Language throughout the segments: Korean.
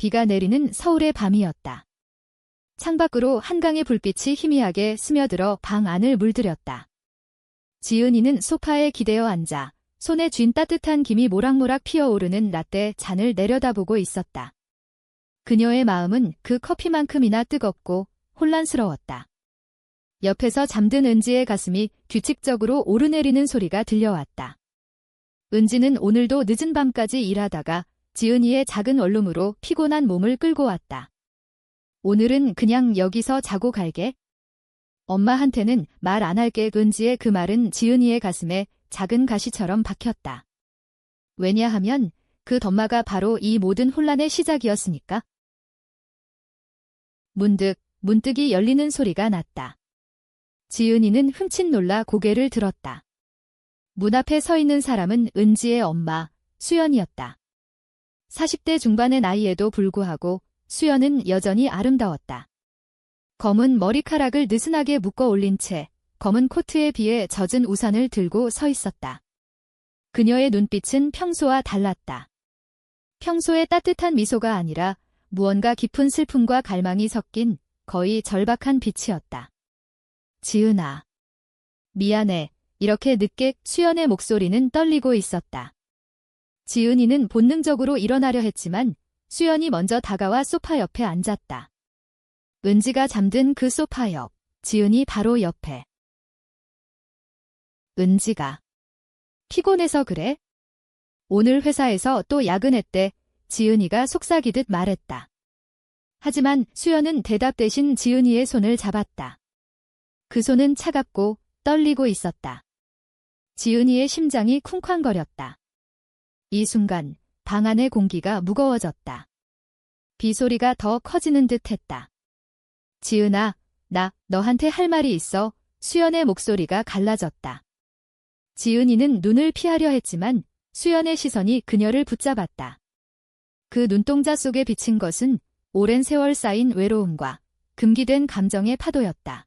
비가 내리는 서울의 밤이었다. 창밖으로 한강의 불빛이 희미하게 스며들어 방 안을 물들였다. 지은이는 소파에 기대어 앉아 손에 쥔 따뜻한 김이 모락모락 피어오르는 라떼 잔을 내려다보고 있었다. 그녀의 마음은 그 커피만큼이나 뜨겁고 혼란스러웠다. 옆에서 잠든 은지의 가슴이 규칙적으로 오르내리는 소리가 들려왔다. 은지는 오늘도 늦은 밤까지 일하다가 지은이의 작은 원룸으로 피곤한 몸을 끌고 왔다. 오늘은 그냥 여기서 자고 갈게. 엄마한테는 말 안 할게. 은지의 그 말은 지은이의 가슴에 작은 가시처럼 박혔다. 왜냐하면 그 덤마가 바로 이 모든 혼란의 시작이었으니까. 문득이 열리는 소리가 났다. 지은이는 흠칫 놀라 고개를 들었다. 문 앞에 서 있는 사람은 은지의 엄마, 수연이었다. 40대 중반의 나이에도 불구하고 수연은 여전히 아름다웠다. 검은 머리카락을 느슨하게 묶어 올린 채 검은 코트에 비해 젖은 우산을 들고 서 있었다. 그녀의 눈빛은 평소와 달랐다. 평소의 따뜻한 미소가 아니라 무언가 깊은 슬픔과 갈망이 섞인 거의 절박한 빛이었다. 지은아. 미안해. 이렇게 늦게. 수연의 목소리는 떨리고 있었다. 지은이는 본능적으로 일어나려 했지만 수연이 먼저 다가와 소파 옆에 앉았다. 은지가 잠든 그 소파 옆, 지은이 바로 옆에. 은지가. 피곤해서 그래? 오늘 회사에서 또 야근했대. 지은이가 속삭이듯 말했다. 하지만 수연은 대답 대신 지은이의 손을 잡았다. 그 손은 차갑고 떨리고 있었다. 지은이의 심장이 쿵쾅거렸다. 이 순간 방 안의 공기가 무거워졌다. 비소리가 더 커지는 듯 했다. 지은아, 나 너한테 할 말이 있어. 수연의 목소리가 갈라졌다. 지은이는 눈을 피하려 했지만 수연의 시선이 그녀를 붙잡았다. 그 눈동자 속에 비친 것은 오랜 세월 쌓인 외로움과 금기된 감정의 파도였다.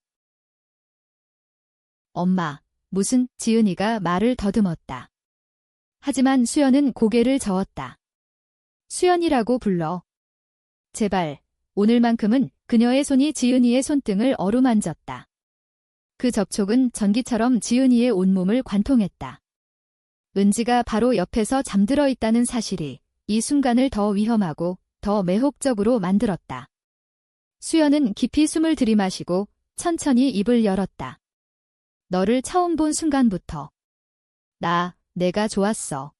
엄마, 무슨. 지은이가 말을 더듬었다. 하지만 수연은 고개를 저었다. 수연이라고 불러. 제발, 오늘만큼은. 그녀의 손이 지은이의 손등을 어루만졌다. 그 접촉은 전기처럼 지은이의 온몸을 관통했다. 은지가 바로 옆에서 잠들어 있다는 사실이 이 순간을 더 위험하고 더 매혹적으로 만들었다. 수연은 깊이 숨을 들이마시고 천천히 입을 열었다. 너를 처음 본 순간부터 내가 좋았어.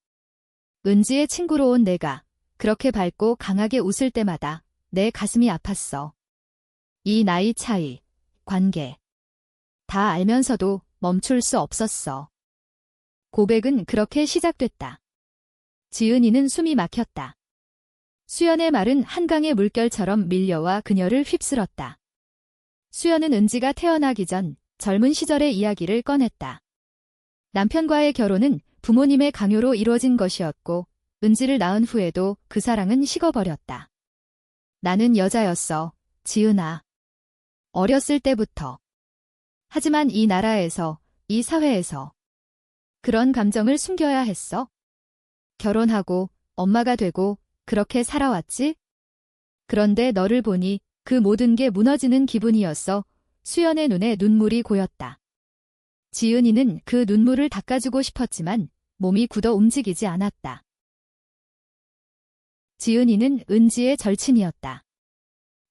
은지의 친구로 온 내가 그렇게 밝고 강하게 웃을 때마다 내 가슴이 아팠어. 이 나이 차이, 관계. 다 알면서도 멈출 수 없었어. 고백은 그렇게 시작됐다. 지은이는 숨이 막혔다. 수연의 말은 한강의 물결처럼 밀려와 그녀를 휩쓸었다. 수연은 은지가 태어나기 전 젊은 시절의 이야기를 꺼냈다. 남편과의 결혼은 부모님의 강요로 이루어진 것이었고 은지를 낳은 후에도 그 사랑은 식어버렸다. 나는 여자였어, 지은아. 어렸을 때부터. 하지만 이 나라에서, 이 사회에서 그런 감정을 숨겨야 했어. 결혼하고 엄마가 되고 그렇게 살아왔지? 그런데 너를 보니 그 모든 게 무너지는 기분이었어. 수연의 눈에 눈물이 고였다. 지은이는 그 눈물을 닦아주고 싶었지만 몸이 굳어 움직이지 않았다. 지은이는 은지의 절친이었다.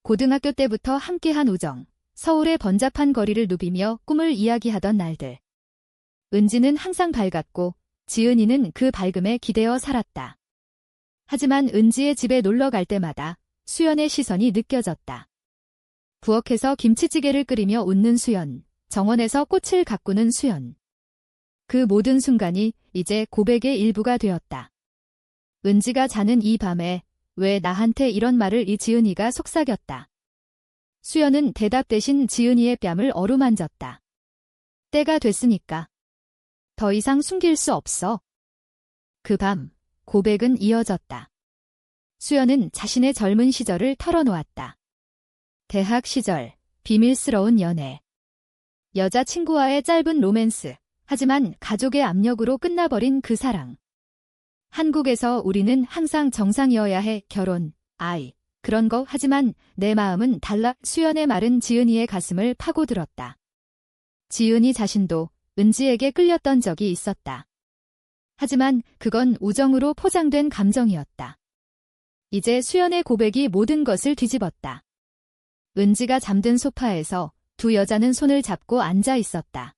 고등학교 때부터 함께한 우정, 서울의 번잡한 거리를 누비며 꿈을 이야기하던 날들. 은지는 항상 밝았고 지은이는 그 밝음에 기대어 살았다. 하지만 은지의 집에 놀러 갈 때마다 수연의 시선이 느껴졌다. 부엌에서 김치찌개를 끓이며 웃는 수연, 정원에서 꽃을 가꾸는 수연. 그 모든 순간이 이제 고백의 일부가 되었다. 은지가 자는 이 밤에 왜 나한테 이런 말을. 이 지은이가 속삭였다. 수연은 대답 대신 지은이의 뺨을 어루만졌다. 때가 됐으니까. 더 이상 숨길 수 없어. 그 밤, 고백은 이어졌다. 수연은 자신의 젊은 시절을 털어놓았다. 대학 시절, 비밀스러운 연애. 여자친구와의 짧은 로맨스, 하지만 가족의 압력으로 끝나버린 그 사랑. 한국에서 우리는 항상 정상이어야 해. 결혼, 아이, 그런 거 하지만 내 마음은 달라. 수연의 말은 지은이의 가슴을 파고들었다. 지은이 자신도 은지에게 끌렸던 적이 있었다. 하지만 그건 우정으로 포장된 감정이었다. 이제 수연의 고백이 모든 것을 뒤집었다. 은지가 잠든 소파에서 두 여자는 손을 잡고 앉아 있었다.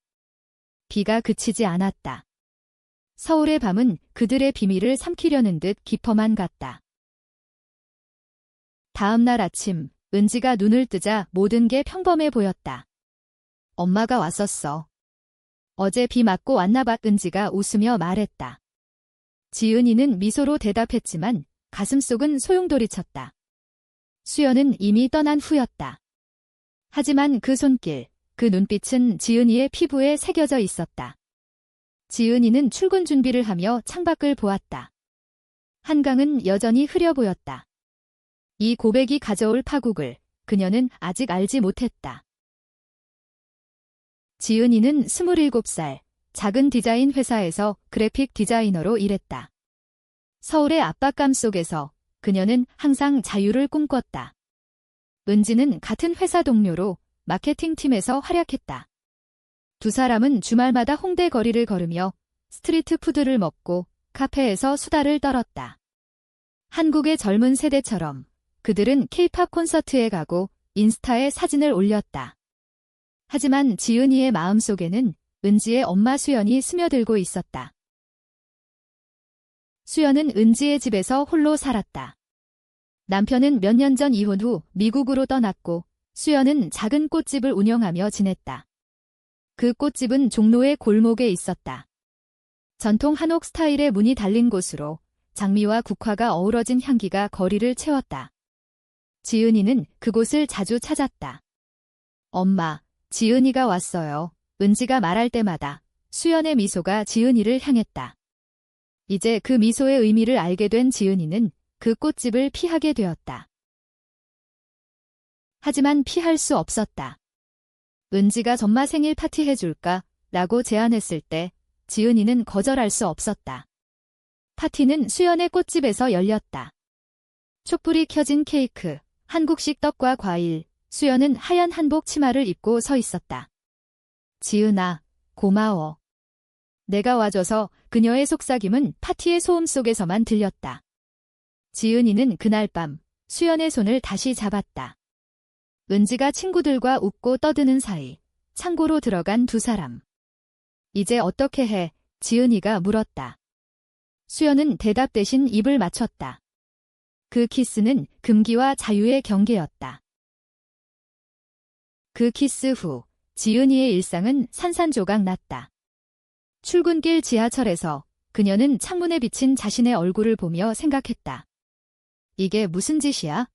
비가 그치지 않았다. 서울의 밤은 그들의 비밀을 삼키려는 듯 깊어만 갔다. 다음 날 아침, 은지가 눈을 뜨자 모든 게 평범해 보였다. 엄마가 왔었어. 어제 비 맞고 왔나 봐. 은지가 웃으며 말했다. 지은이는 미소로 대답했지만 가슴속은 소용돌이쳤다. 수연은 이미 떠난 후였다. 하지만 그 손길, 그 눈빛은 지은이의 피부에 새겨져 있었다. 지은이는 출근 준비를 하며 창밖을 보았다. 한강은 여전히 흐려 보였다. 이 고백이 가져올 파국을 그녀는 아직 알지 못했다. 지은이는 27살, 작은 디자인 회사에서 그래픽 디자이너로 일했다. 서울의 압박감 속에서 그녀는 항상 자유를 꿈꿨다. 은지는 같은 회사 동료로 마케팅팀에서 활약했다. 두 사람은 주말마다 홍대 거리를 걸으며 스트리트 푸드를 먹고 카페에서 수다를 떨었다. 한국의 젊은 세대처럼 그들은 K-팝 콘서트에 가고 인스타에 사진을 올렸다. 하지만 지은이의 마음속에는 은지의 엄마 수연이 스며들고 있었다. 수연은 은지의 집에서 홀로 살았다. 남편은 몇 년 전 이혼 후 미국으로 떠났고 수연은 작은 꽃집을 운영하며 지냈다. 그 꽃집은 종로의 골목에 있었다. 전통 한옥 스타일의 문이 달린 곳으로 장미와 국화가 어우러진 향기가 거리를 채웠다. 지은이는 그곳을 자주 찾았다. 엄마, 지은이가 왔어요. 은지가 말할 때마다 수연의 미소가 지은이를 향했다. 이제 그 미소의 의미를 알게 된 지은이는 그 꽃집을 피하게 되었다. 하지만 피할 수 없었다. 은지가 전마 생일 파티 해줄까? 라고 제안했을 때 지은이는 거절할 수 없었다. 파티는 수연의 꽃집에서 열렸다. 촛불이 켜진 케이크, 한국식 떡과 과일, 수연은 하얀 한복 치마를 입고 서 있었다. 지은아, 고마워. 내가 와줘서. 그녀의 속삭임은 파티의 소음 속에서만 들렸다. 지은이는 그날 밤 수연의 손을 다시 잡았다. 은지가 친구들과 웃고 떠드는 사이 창고로 들어간 두 사람. 이제 어떻게 해? 지은이가 물었다. 수연은 대답 대신 입을 맞췄다. 그 키스는 금기와 자유의 경계였다. 그 키스 후 지은이의 일상은 산산조각 났다. 출근길 지하철에서 그녀는 창문에 비친 자신의 얼굴을 보며 생각했다. 이게 무슨 짓이야?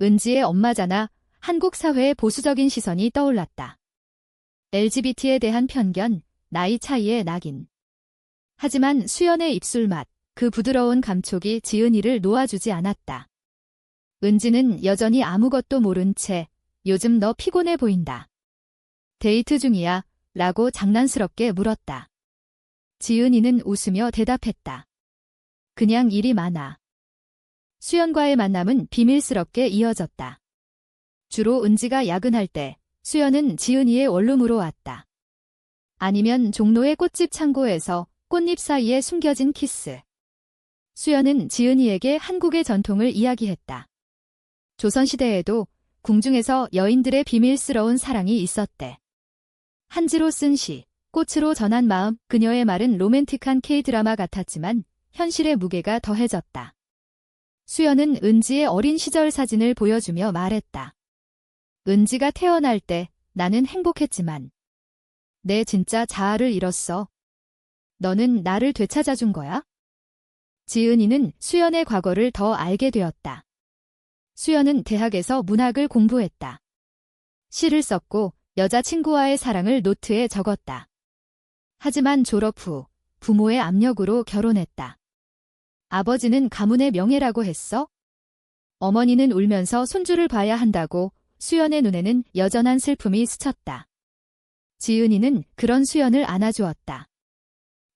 은지의 엄마잖아. 한국 사회의 보수적인 시선이 떠올랐다. LGBT에 대한 편견, 나이 차이의 낙인. 하지만 수연의 입술맛, 그 부드러운 감촉이 지은이를 놓아주지 않았다. 은지는 여전히 아무것도 모른 채 요즘 너 피곤해 보인다. 데이트 중이야? 라고 장난스럽게 물었다. 지은이는 웃으며 대답했다. 그냥 일이 많아. 수연과의 만남은 비밀스럽게 이어졌다. 주로 은지가 야근할 때 수연은 지은이의 원룸으로 왔다. 아니면 종로의 꽃집 창고에서 꽃잎 사이에 숨겨진 키스. 수연은 지은이에게 한국의 전통을 이야기했다. 조선시대에도 궁중에서 여인들의 비밀스러운 사랑이 있었대. 한지로 쓴 시, 꽃으로 전한 마음. 그녀의 말은 로맨틱한 K-드라마 같았지만 현실의 무게가 더해졌다. 수연은 은지의 어린 시절 사진을 보여주며 말했다. 은지가 태어날 때 나는 행복했지만 내 진짜 자아를 잃었어. 너는 나를 되찾아준 거야? 지은이는 수연의 과거를 더 알게 되었다. 수연은 대학에서 문학을 공부했다. 시를 썼고 여자친구와의 사랑을 노트에 적었다. 하지만 졸업 후 부모의 압력으로 결혼했다. 아버지는 가문의 명예라고 했어? 어머니는 울면서 손주를 봐야 한다고. 수연의 눈에는 여전한 슬픔이 스쳤다. 지은이는 그런 수연을 안아주었다.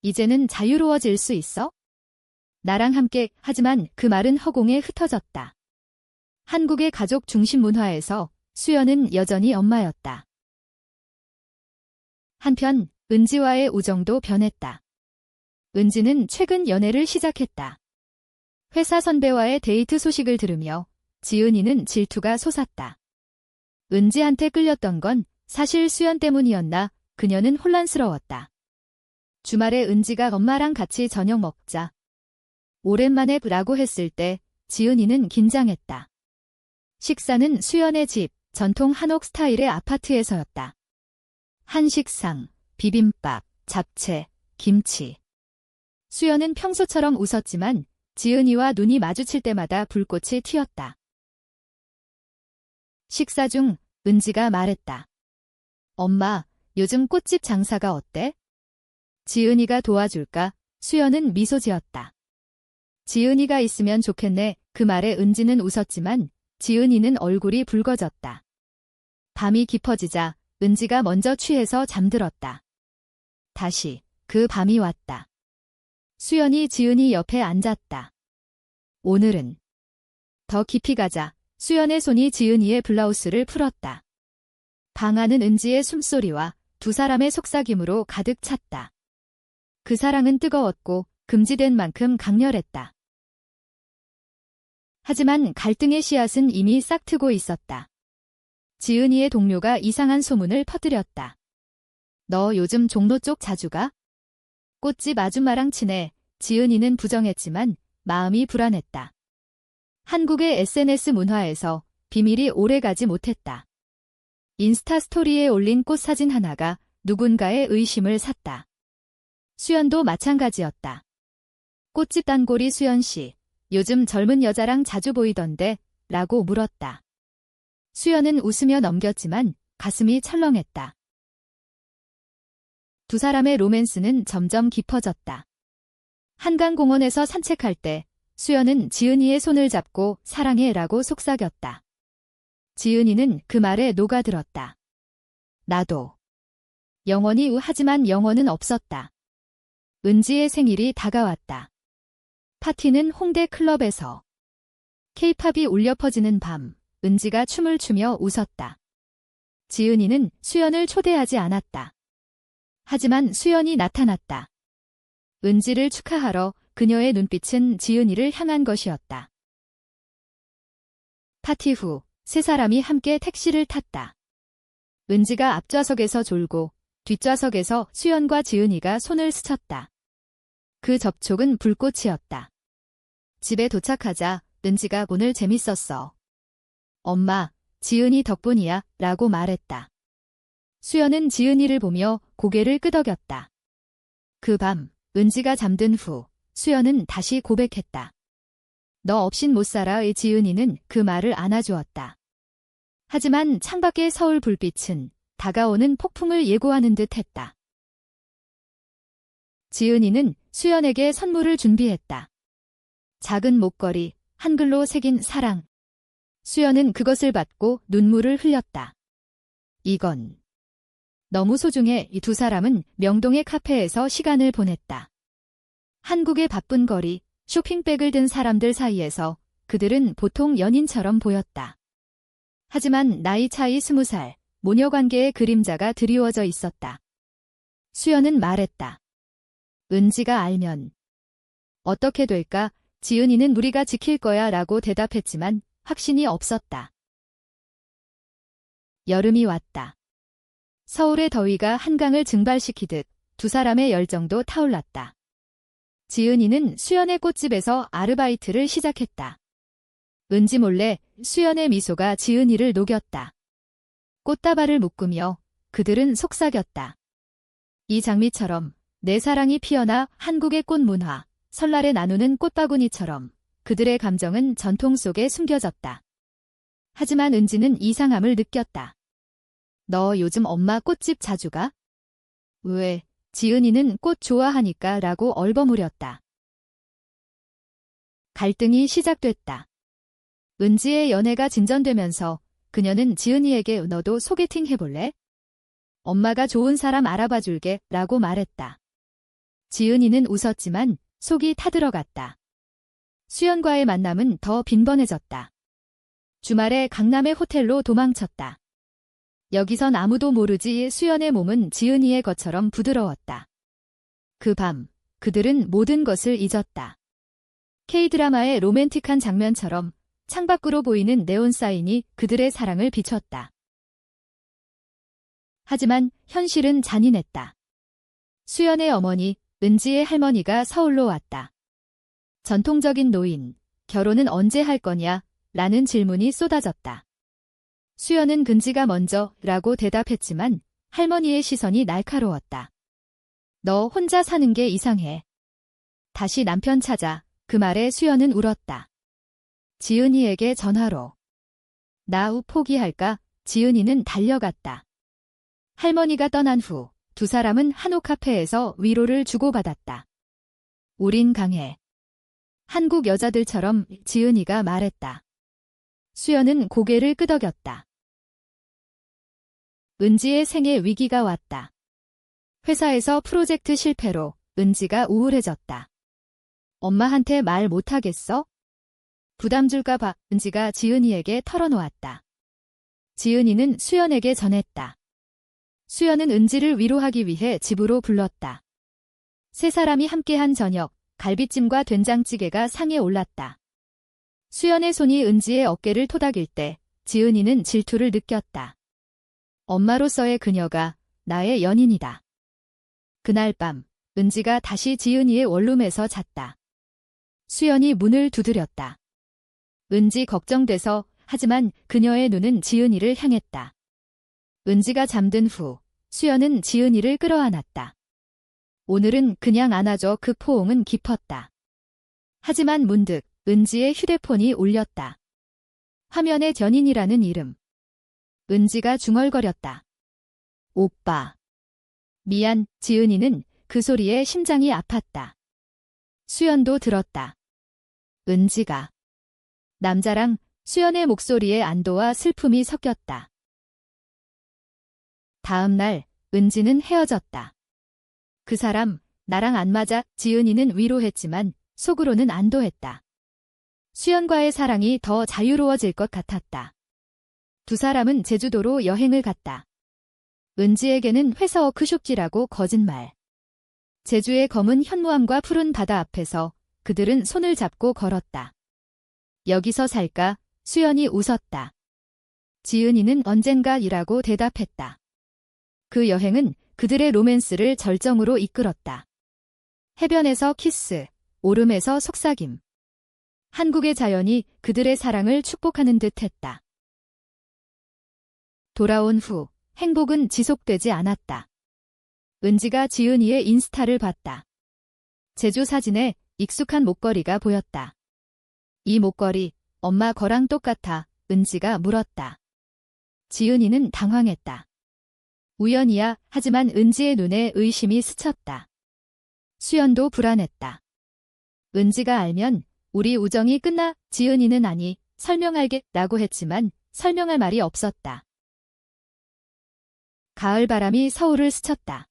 이제는 자유로워질 수 있어? 나랑 함께. 하지만 그 말은 허공에 흩어졌다. 한국의 가족 중심 문화에서 수연은 여전히 엄마였다. 한편 은지와의 우정도 변했다. 은지는 최근 연애를 시작했다. 회사 선배와의 데이트 소식을 들으며 지은이는 질투가 솟았다. 은지한테 끌렸던 건 사실 수연 때문이었나 그녀는 혼란스러웠다. 주말에 은지가 엄마랑 같이 저녁 먹자. 오랜만에 라고 했을 때 지은이는 긴장했다. 식사는 수연의 집, 전통 한옥 스타일의 아파트에서였다. 한식상, 비빔밥, 잡채, 김치. 수연은 평소처럼 웃었지만 지은이와 눈이 마주칠 때마다 불꽃이 튀었다. 식사 중 은지가 말했다. 엄마, 요즘 꽃집 장사가 어때? 지은이가 도와줄까? 수연은 미소 지었다. 지은이가 있으면 좋겠네. 그 말에 은지는 웃었지만 지은이는 얼굴이 붉어졌다. 밤이 깊어지자 은지가 먼저 취해서 잠들었다. 다시 그 밤이 왔다. 수연이 지은이 옆에 앉았다. 오늘은 더 깊이 가자. 수연의 손이 지은이의 블라우스를 풀었다. 방 안은 은지의 숨소리와 두 사람의 속삭임으로 가득 찼다. 그 사랑은 뜨거웠고 금지된 만큼 강렬했다. 하지만 갈등의 씨앗은 이미 싹 트고 있었다. 지은이의 동료가 이상한 소문을 퍼뜨렸다. 너 요즘 종로 쪽 자주 가? 꽃집 아줌마랑 친해. 지은이는 부정했지만 마음이 불안했다. 한국의 SNS 문화에서 비밀이 오래가지 못했다. 인스타 스토리에 올린 꽃 사진 하나가 누군가의 의심을 샀다. 수연도 마찬가지였다. 꽃집 단골이 수연 씨, 요즘 젊은 여자랑 자주 보이던데? 라고 물었다. 수연은 웃으며 넘겼지만 가슴이 철렁했다. 두 사람의 로맨스는 점점 깊어졌다. 한강공원에서 산책할 때 수연은 지은이의 손을 잡고 사랑해 라고 속삭였다. 지은이는 그 말에 녹아들었다. 나도. 영원히 하지만 영원은 없었다. 은지의 생일이 다가왔다. 파티는 홍대 클럽에서. 케이팝이 울려 퍼지는 밤, 은지가 춤을 추며 웃었다. 지은이는 수연을 초대하지 않았다. 하지만 수연이 나타났다. 은지를 축하하러 그녀의 눈빛은 지은이를 향한 것이었다. 파티 후 세 사람이 함께 택시를 탔다. 은지가 앞좌석에서 졸고 뒷좌석에서 수연과 지은이가 손을 스쳤다. 그 접촉은 불꽃이었다. 집에 도착하자 은지가 오늘 재밌었어. 엄마, 지은이 덕분이야 라고 말했다. 수연은 지은이를 보며 고개를 끄덕였다. 그 밤 은지가 잠든 후 수연은 다시 고백했다. 너 없인 못 살아의 지은이는 그 말을 안아주었다. 하지만 창밖의 서울 불빛은 다가오는 폭풍을 예고하는 듯 했다. 지은이는 수연에게 선물을 준비했다. 작은 목걸이, 한글로 새긴 사랑. 수연은 그것을 받고 눈물을 흘렸다. 이건 너무 소중해. 이 두 사람은 명동의 카페에서 시간을 보냈다. 한국의 바쁜 거리, 쇼핑백을 든 사람들 사이에서 그들은 보통 연인처럼 보였다. 하지만 나이 차이 20살, 모녀관계의 그림자가 드리워져 있었다. 수연은 말했다. 은지가 알면 어떻게 될까? 지은이는 우리가 지킬 거야 라고 대답했지만 확신이 없었다. 여름이 왔다. 서울의 더위가 한강을 증발시키듯 두 사람의 열정도 타올랐다. 지은이는 수연의 꽃집에서 아르바이트를 시작했다. 은지 몰래 수연의 미소가 지은이를 녹였다. 꽃다발을 묶으며 그들은 속삭였다. 이 장미처럼 내 사랑이 피어나 한국의 꽃 문화, 설날에 나누는 꽃바구니처럼 그들의 감정은 전통 속에 숨겨졌다. 하지만 은지는 이상함을 느꼈다. 너 요즘 엄마 꽃집 자주 가? 왜? 지은이는 꽃 좋아하니까 라고 얼버무렸다. 갈등이 시작됐다. 은지의 연애가 진전되면서 그녀는 지은이에게 너도 소개팅 해볼래? 엄마가 좋은 사람 알아봐 줄게 라고 말했다. 지은이는 웃었지만 속이 타들어갔다. 수연과의 만남은 더 빈번해졌다. 주말에 강남의 호텔로 도망쳤다. 여기선 아무도 모르지 수연의 몸은 지은이의 것처럼 부드러웠다. 그 밤, 그들은 모든 것을 잊었다. K드라마의 로맨틱한 장면처럼 창밖으로 보이는 네온 사인이 그들의 사랑을 비췄다. 하지만 현실은 잔인했다. 수연의 어머니, 은지의 할머니가 서울로 왔다. 전통적인 노인, 결혼은 언제 할 거냐? 라는 질문이 쏟아졌다. 수연은 근지가 먼저 라고 대답했지만 할머니의 시선이 날카로웠다. 너 혼자 사는 게 이상해. 다시 남편 찾아. 그 말에 수연은 울었다. 지은이에게 전화로. 나 포기할까? 지은이는 달려갔다. 할머니가 떠난 후 두 사람은 한옥 카페에서 위로를 주고받았다. 우린 강해. 한국 여자들처럼 지은이가 말했다. 수연은 고개를 끄덕였다. 은지의 생애 위기가 왔다. 회사에서 프로젝트 실패로 은지가 우울해졌다. 엄마한테 말 못하겠어? 부담 줄까 봐 은지가 지은이에게 털어놓았다. 지은이는 수연에게 전했다. 수연은 은지를 위로하기 위해 집으로 불렀다. 세 사람이 함께한 저녁, 갈비찜과 된장찌개가 상에 올랐다. 수연의 손이 은지의 어깨를 토닥일 때 지은이는 질투를 느꼈다. 엄마로서의 그녀가 나의 연인이다. 그날 밤, 은지가 다시 지은이의 원룸에서 잤다. 수연이 문을 두드렸다. 은지 걱정돼서 하지만 그녀의 눈은 지은이를 향했다. 은지가 잠든 후 수연은 지은이를 끌어안았다. 오늘은 그냥 안아줘. 그 포옹은 깊었다. 하지만 문득 은지의 휴대폰이 울렸다. 화면에 견인이라는 이름. 은지가 중얼거렸다. 오빠. 미안. 지은이는 그 소리에 심장이 아팠다. 수연도 들었다. 은지가. 남자랑 수연의 목소리에 안도와 슬픔이 섞였다. 다음 날 은지는 헤어졌다. 그 사람 나랑 안 맞아. 지은이는 위로했지만 속으로는 안도했다. 수연과의 사랑이 더 자유로워질 것 같았다. 두 사람은 제주도로 여행을 갔다. 은지에게는 회사 워크숍지라고 거짓말. 제주의 검은 현무암과 푸른 바다 앞에서 그들은 손을 잡고 걸었다. 여기서 살까? 수연이 웃었다. 지은이는 언젠가 이라고 대답했다. 그 여행은 그들의 로맨스를 절정으로 이끌었다. 해변에서 키스, 오름에서 속삭임. 한국의 자연이 그들의 사랑을 축복하는 듯 했다. 돌아온 후 행복은 지속되지 않았다. 은지가 지은이의 인스타를 봤다. 제주 사진에 익숙한 목걸이가 보였다. 이 목걸이 엄마 거랑 똑같아. 은지가 물었다. 지은이는 당황했다. 우연이야. 하지만 은지의 눈에 의심이 스쳤다. 수연도 불안했다. 은지가 알면 우리 우정이 끝나? 지은이는 아니, 설명할게 라고 했지만 설명할 말이 없었다. 가을 바람이 서울을 스쳤다.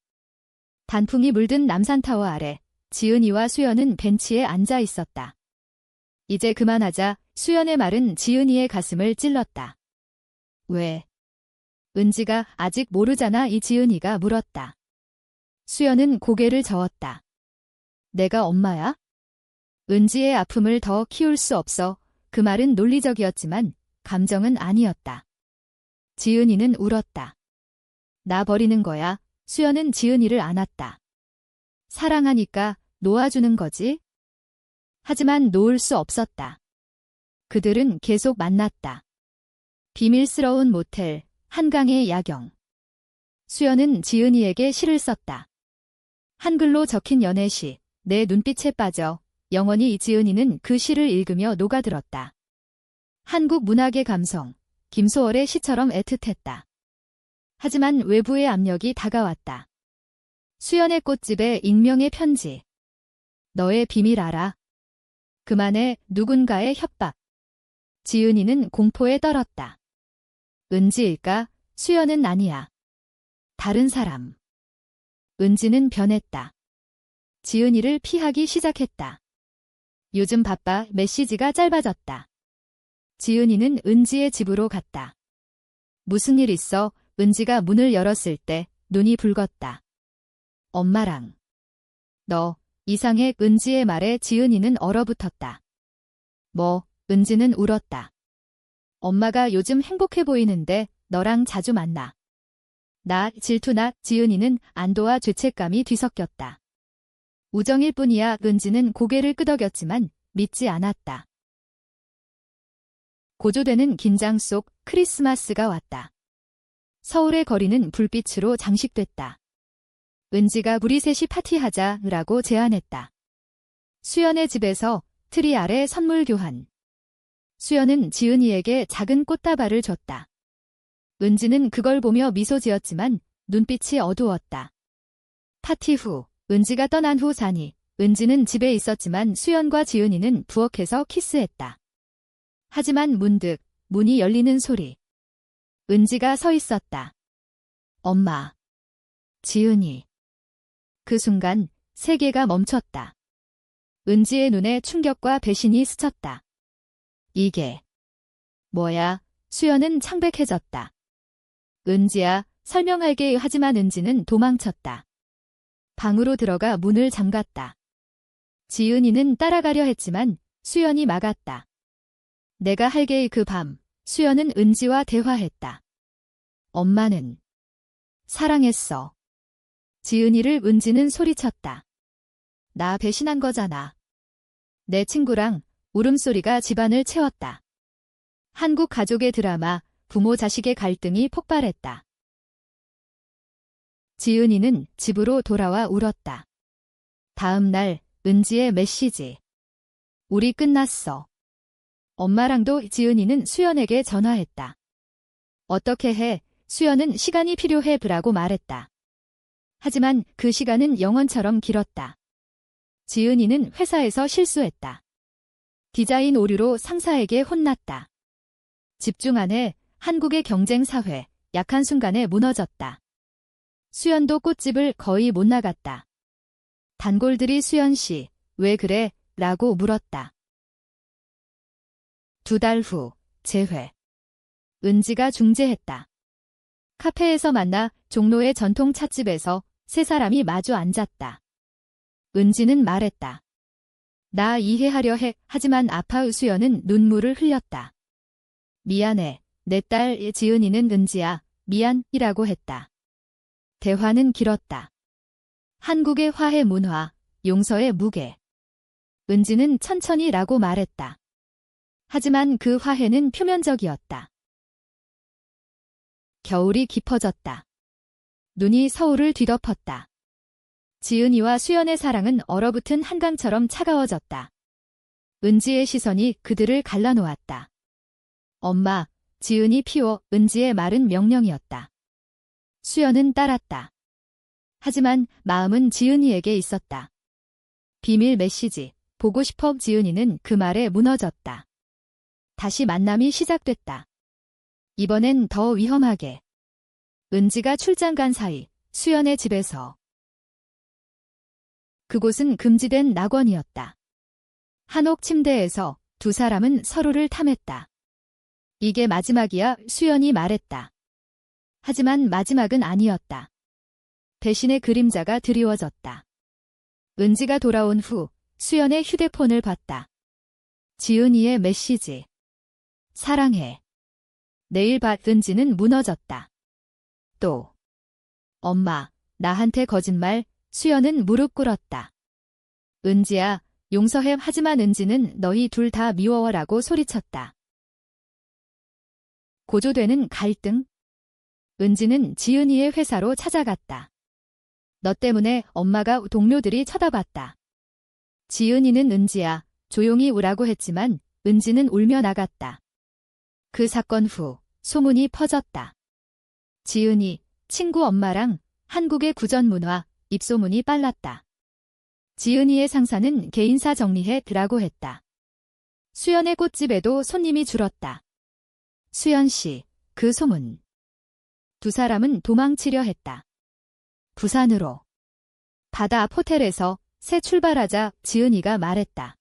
단풍이 물든 남산타워 아래 지은이와 수연은 벤치에 앉아 있었다. 이제 그만하자. 수연의 말은 지은이의 가슴을 찔렀다. 왜? 은지가 아직 모르잖아. 이 지은이가 물었다. 수연은 고개를 저었다. 내가 엄마야? 은지의 아픔을 더 키울 수 없어. 그 말은 논리적이었지만 감정은 아니었다. 지은이는 울었다. 나 버리는 거야. 수연은 지은이를 안았다. 사랑하니까 놓아주는 거지? 하지만 놓을 수 없었다. 그들은 계속 만났다. 비밀스러운 모텔, 한강의 야경. 수연은 지은이에게 시를 썼다. 한글로 적힌 연애시, 내 눈빛에 빠져. 영원히 이지은이는 그 시를 읽으며 녹아들었다. 한국 문학의 감성, 김소월의 시처럼 애틋했다. 하지만 외부의 압력이 다가왔다. 수연의 꽃집에 익명의 편지. 너의 비밀 알아. 그만해. 누군가의 협박. 지은이는 공포에 떨었다. 은지일까? 수연은 아니야. 다른 사람. 은지는 변했다. 지은이를 피하기 시작했다. 요즘 바빠. 메시지가 짧아졌다. 지은이는 은지의 집으로 갔다. 무슨 일 있어? 은지가 문을 열었을 때 눈이 붉었다. 엄마랑. 너 이상해. 은지의 말에 지은이는 얼어붙었다. 뭐? 은지는 울었다. 엄마가 요즘 행복해 보이는데 너랑 자주 만나. 나 질투나. 지은이는 안도와 죄책감이 뒤섞였다. 우정일 뿐이야. 은지는 고개를 끄덕였지만 믿지 않았다. 고조되는 긴장 속 크리스마스가 왔다. 서울의 거리는 불빛으로 장식됐다. 은지가 우리 셋이 파티하자라고 제안했다. 수연의 집에서 트리 아래 선물 교환. 수연은 지은이에게 작은 꽃다발을 줬다. 은지는 그걸 보며 미소 지었지만 눈빛이 어두웠다. 파티 후 은지가 떠난 후 은지는 집에 있었지만 수연과 지은이는 부엌에서 키스했다. 하지만 문득 문이 열리는 소리. 은지가 서 있었다. 엄마. 지은이. 그 순간 세계가 멈췄다. 은지의 눈에 충격과 배신이 스쳤다. 이게 뭐야? 수연은 창백해졌다. 은지야, 설명할게. 하지만 은지는 도망쳤다. 방으로 들어가 문을 잠갔다. 지은이는 따라가려 했지만 수연이 막았다. 내가 할게. 그 밤 수연은 은지와 대화했다. 엄마는 사랑했어. 지은이를. 은지는 소리쳤다. 나 배신한 거잖아. 내 친구랑. 울음소리가 집안을 채웠다. 한국 가족의 드라마, 부모 자식의 갈등이 폭발했다. 지은이는 집으로 돌아와 울었다. 다음 날 은지의 메시지. 우리 끝났어. 엄마랑도. 지은이는 수연에게 전화했다. 어떻게 해? 수연은 시간이 필요해. 라고 말했다. 하지만 그 시간은 영원처럼 길었다. 지은이는 회사에서 실수했다. 디자인 오류로 상사에게 혼났다. 집중 안 해. 한국의 경쟁 사회. 약한 순간에 무너졌다. 수연도 꽃집을 거의 못 나갔다. 단골들이 수연 씨, 왜 그래? 라고 물었다. 2달 후, 재회. 은지가 중재했다. 카페에서 만나. 종로의 전통 찻집에서 세 사람이 마주 앉았다. 은지는 말했다. 나 이해하려 해. 하지만 아파. 수연은 눈물을 흘렸다. 미안해. 내 딸. 지은이는 은지야, 미안이라고 했다. 대화는 길었다. 한국의 화해 문화, 용서의 무게. 은지는 천천히 라고 말했다. 하지만 그 화해는 표면적이었다. 겨울이 깊어졌다. 눈이 서울을 뒤덮었다. 지은이와 수연의 사랑은 얼어붙은 한강처럼 차가워졌다. 은지의 시선이 그들을 갈라놓았다. 엄마. 지은이 피워. 은지의 말은 명령이었다. 수연은 따랐다. 하지만 마음은 지은이에게 있었다. 비밀 메시지. 보고 싶어. 지은이는 그 말에 무너졌다. 다시 만남이 시작됐다. 이번엔 더 위험하게. 은지가 출장 간 사이 수연의 집에서. 그곳은 금지된 낙원이었다. 한옥 침대에서 두 사람은 서로를 탐했다. 이게 마지막이야. 수연이 말했다. 하지만 마지막은 아니었다. 배신의 그림자가 드리워졌다. 은지가 돌아온 후 수연의 휴대폰을 봤다. 지은이의 메시지. 사랑해. 내일 봐. 은지는 무너졌다. 또. 엄마, 나한테 거짓말. 수연은 무릎 꿇었다. 은지야, 용서해. 하지만 은지는 너희 둘 다 미워라고 소리쳤다. 고조되는 갈등. 은지는 지은이의 회사로 찾아갔다. 너 때문에. 엄마가. 동료들이 쳐다봤다. 지은이는 은지야, 조용히 우라고 했지만 은지는 울며 나갔다. 그 사건 후 소문이 퍼졌다. 지은이, 친구 엄마랑 한국의 구전 문화. 입소문이 빨랐다. 지은이의 상사는 개인사 정리해 드라고 했다. 수연의 꽃집에도 손님이 줄었다. 수연 씨, 그 소문. 두 사람은 도망치려 했다. 부산으로. 바다 앞 호텔에서 새 출발하자. 지은이가 말했다.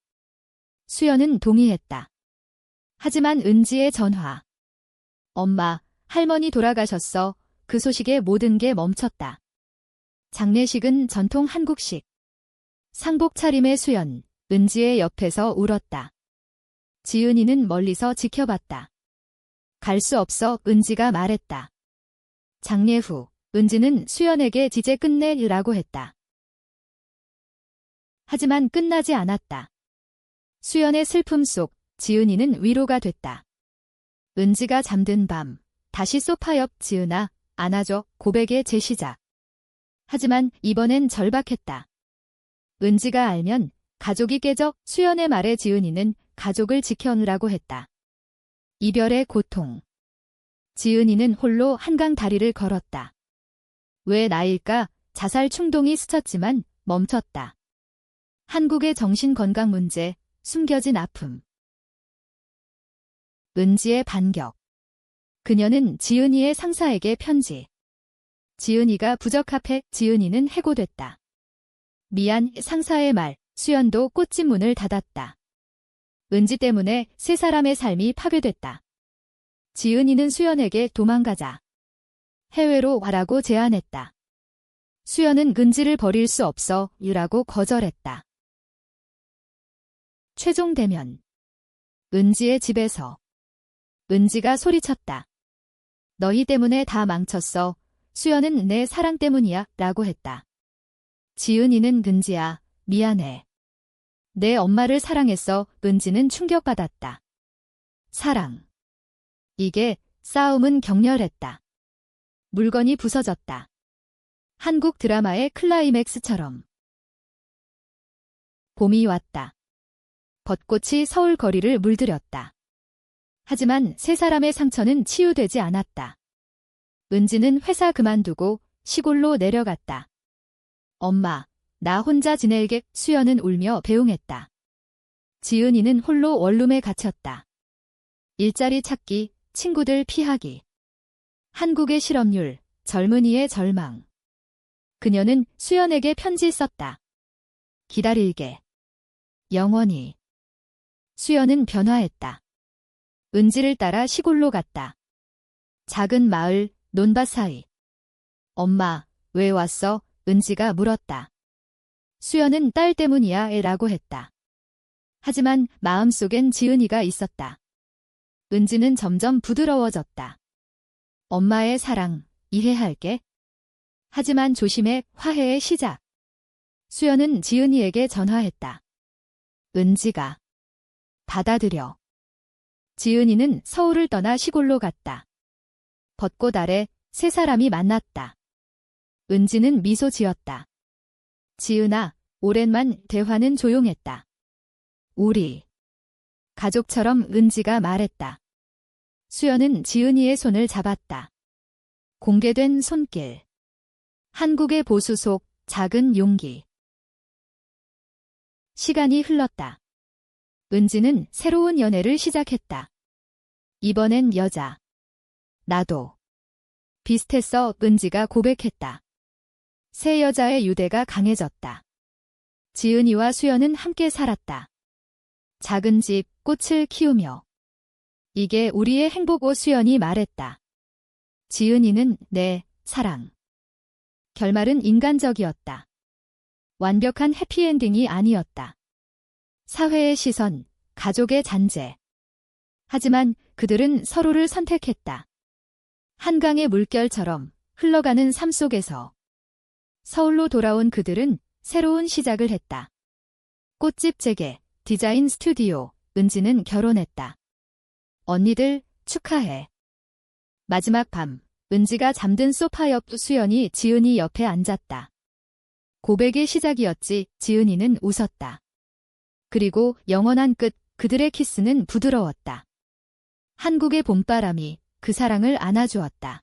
수연은 동의했다. 하지만 은지의 전화. 엄마, 할머니 돌아가셨어. 그 소식에 모든 게 멈췄다. 장례식은 전통 한국식. 상복 차림의 수연, 은지의 옆에서 울었다. 지은이는 멀리서 지켜봤다. 갈 수 없어, 은지가 말했다. 장례 후, 은지는 수연에게 이제 끝내라고 했다. 하지만 끝나지 않았다. 수연의 슬픔 속 지은이는 위로가 됐다. 은지가 잠든 밤, 다시 소파 옆 지은아, 안아줘, 고백의 재시작. 하지만 이번엔 절박했다. 은지가 알면 가족이 깨져. 수연의 말에 지은이는 가족을 지켜느라고 했다. 이별의 고통. 지은이는 홀로 한강 다리를 걸었다. 왜 나일까? 자살 충동이 스쳤지만 멈췄다. 한국의 정신건강 문제, 숨겨진 아픔. 은지의 반격. 그녀는 지은이의 상사에게 편지. 지은이가 부적합해. 지은이는 해고됐다. 미안, 상사의 말. 수연도 꽃집 문을 닫았다. 은지 때문에 세 사람의 삶이 파괴됐다. 지은이는 수연에게 도망가자. 해외로 와라고 제안했다. 수연은 은지를 버릴 수 없어 라고 거절했다. 최종 대면. 은지의 집에서. 은지가 소리쳤다. 너희 때문에 다 망쳤어. 수연은 내 사랑 때문이야 라고 했다. 지은이는 은지야, 미안해. 내 엄마를 사랑했어. 은지는 충격받았다. 사랑. 이게 싸움은 격렬했다. 물건이 부서졌다. 한국 드라마의 클라이맥스처럼. 봄이 왔다. 벚꽃이 서울 거리를 물들였다. 하지만 세 사람의 상처는 치유되지 않았다. 은지는 회사 그만두고 시골로 내려갔다. 엄마, 나 혼자 지낼게. 수연은 울며 배웅했다. 지은이는 홀로 원룸에 갇혔다. 일자리 찾기, 친구들 피하기. 한국의 실업률, 젊은이의 절망. 그녀는 수연에게 편지 썼다. 기다릴게. 영원히. 수연은 변화했다. 은지를 따라 시골로 갔다. 작은 마을, 논밭 사이. 엄마, 왜 왔어? 은지가 물었다. 수연은 딸 때문이야 라고 했다. 하지만 마음속엔 지은이가 있었다. 은지는 점점 부드러워졌다. 엄마의 사랑, 이해할게. 하지만 조심해, 화해의 시작. 수연은 지은이에게 전화했다. 은지가 받아들여. 지은이는 서울을 떠나 시골로 갔다. 벚꽃 아래 세 사람이 만났다. 은지는 미소 지었다. 지은아, 오랜만. 대화는 조용했다. 우리 가족처럼. 은지가 말했다. 수연은 지은이의 손을 잡았다. 공개된 손길. 한국의 보수 속 작은 용기. 시간이 흘렀다. 은지는 새로운 연애를 시작했다. 이번엔 여자. 나도 비슷했어. 은지가 고백했다. 새 여자의 유대가 강해졌다. 지은이와 수연은 함께 살았다. 작은 집, 꽃을 키우며. 이게 우리의 행복오. 수연이 말했다. 지은이는 내 사랑. 결말은 인간적이었다. 완벽한 해피엔딩이 아니었다. 사회의 시선, 가족의 잔재. 하지만 그들은 서로를 선택했다. 한강의 물결처럼 흘러가는 삶 속에서. 서울로 돌아온 그들은 새로운 시작을 했다. 꽃집 재개, 디자인 스튜디오. 은지는 결혼했다. 언니들 축하해. 마지막 밤, 은지가 잠든 소파 옆. 수연이 지은이 옆에 앉았다. 고백의 시작이었지. 지은이는 웃었다. 그리고 영원한 끝. 그들의 키스는 부드러웠다. 한국의 봄바람이 그 사랑을 안아주었다.